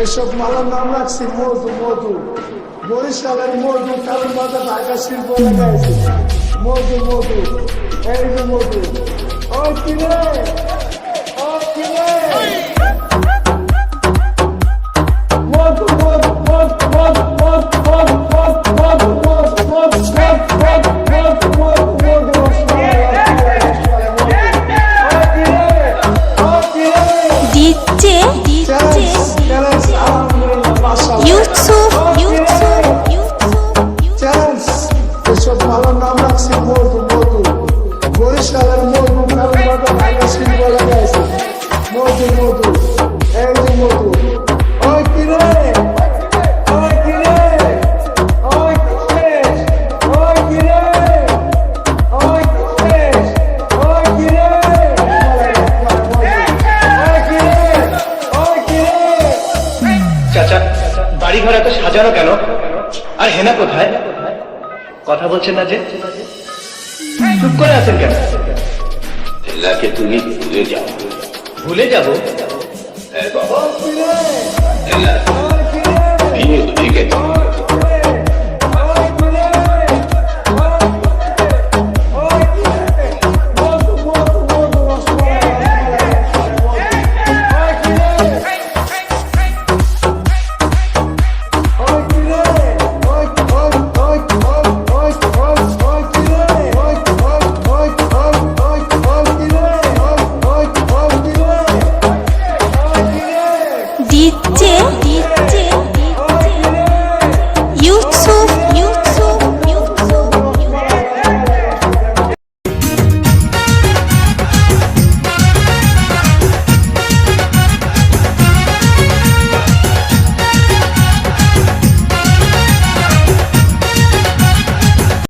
এসব মালার নাম রাখছি মধু মধু। বরিশালের মধু, কারণ বাজার ঢাকা শিল্প এলাকায় আছে। মধু মধু, এই যে মধু। ওই কিরে, ওই কিরে, মধু মধু মধু মধু মধু মধু মধু মধু মধু ডিজে ইউসুফ এসব ভালো নাম রাখছি মধু মধু। বরিশালের মধু, কারণ বাজার ঢাকা শিল্প এলাকায় আছে। মধু মধু, এই যে মধু। ওই কিরে, ওই কিরে, ওই কিরে, ওই কিরে, ওই কিরে, ওই কিরে, ওই কিরে, ওই কিরে। চাচা, বাড়ি ঘর এত সাজানো কেন? আর হেনা কোথায়? কথা বলছেন না যে? চুপ করে আছেন কেন? হেলাকে তুমি ভুলে যাও। ভুলে যাব? হ্যাঁ বাবা, হেলা বিয়ে হয়ে গেছে।